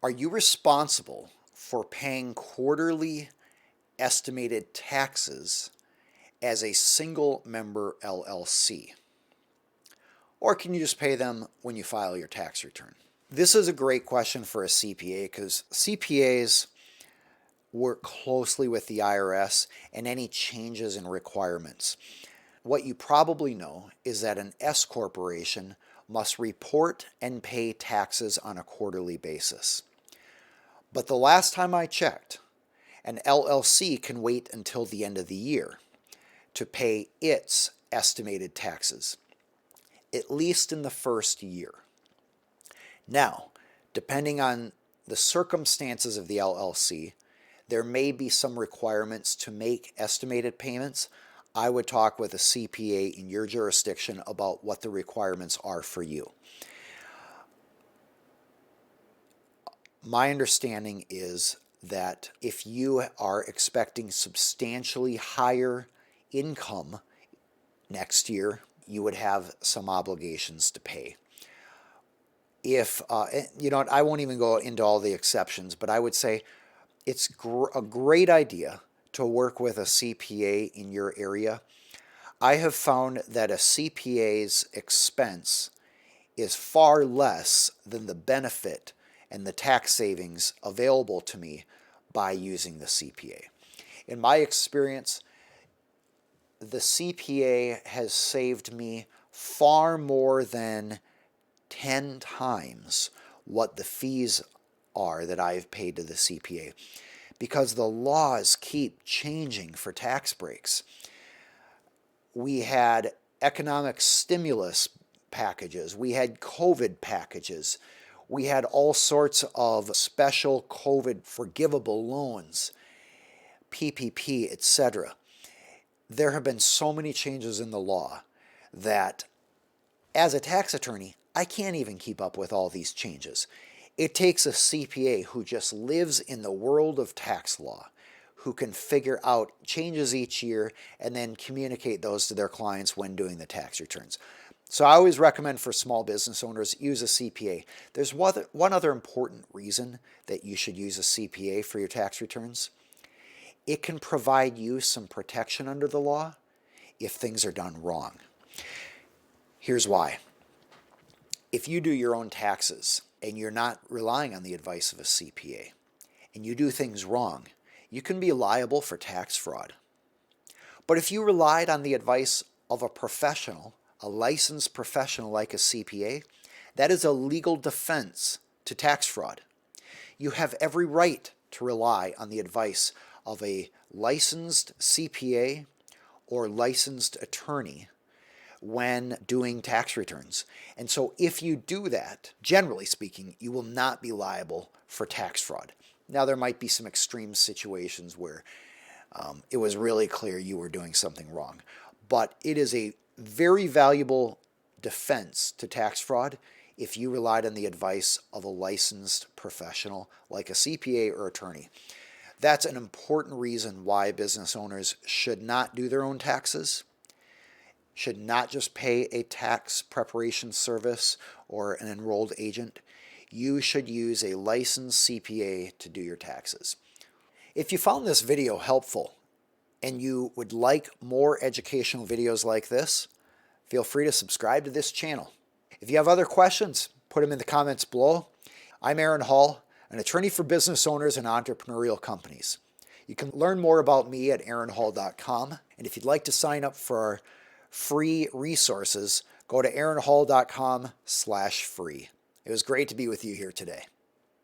Are you responsible for paying quarterly estimated taxes as a single member LLC? Or can you just pay them when you file your tax return? This is a great question for a CPA because CPAs work closely with the IRS and any changes in requirements. What you probably know is that an S corporation must report and pay taxes on a quarterly basis. But the last time I checked, an LLC can wait until the end of the year to pay its estimated taxes, at least in the first year. Now, depending on the circumstances of the LLC, there may be some requirements to make estimated payments. I would talk with a CPA in your jurisdiction about what the requirements are for you. My understanding is that if you are expecting substantially higher income next year, you would have some obligations to pay. If, you know, I won't even go into all the exceptions, but I would say it's a great idea to work with a CPA in your area. I have found that a CPA's expense is far less than the benefit and the tax savings available to me by using the CPA. In my experience, the CPA has saved me far more than 10 times what the fees are that I've paid to the CPA, because the laws keep changing for tax breaks. We had economic stimulus packages, we had COVID packages, we had all sorts of special COVID forgivable loans, PPP, etc. There have been so many changes in the law that as a tax attorney, I can't even keep up with all these changes. It takes a CPA who just lives in the world of tax law, who can figure out changes each year and then communicate those to their clients when doing the tax returns. So I always recommend for small business owners, use a CPA. There's one other important reason that you should use a CPA for your tax returns. It can provide you some protection under the law if things are done wrong. Here's why. If you do your own taxes and you're not relying on the advice of a CPA and you do things wrong, you can be liable for tax fraud. But if you relied on the advice of a professional, a licensed professional like a CPA, that is a legal defense to tax fraud. You have every right to rely on the advice of a licensed CPA or licensed attorney when doing tax returns. And so if you do that, generally speaking, you will not be liable for tax fraud. Now, there might be some extreme situations where it was really clear you were doing something wrong, but it is a very valuable defense to tax fraud if you relied on the advice of a licensed professional like a CPA or attorney. That's an important reason why business owners should not do their own taxes, should not just pay a tax preparation service or an enrolled agent. You should use a licensed CPA to do your taxes. If you found this video helpful and you would like more educational videos like this, feel free to subscribe to this channel. If you have other questions, put them in the comments below. I'm Aaron Hall, an attorney for business owners and entrepreneurial companies. You can learn more about me at aaronhall.com, and if you'd like to sign up for our free resources, go to aaronhall.com/free. It was great to be with you here today.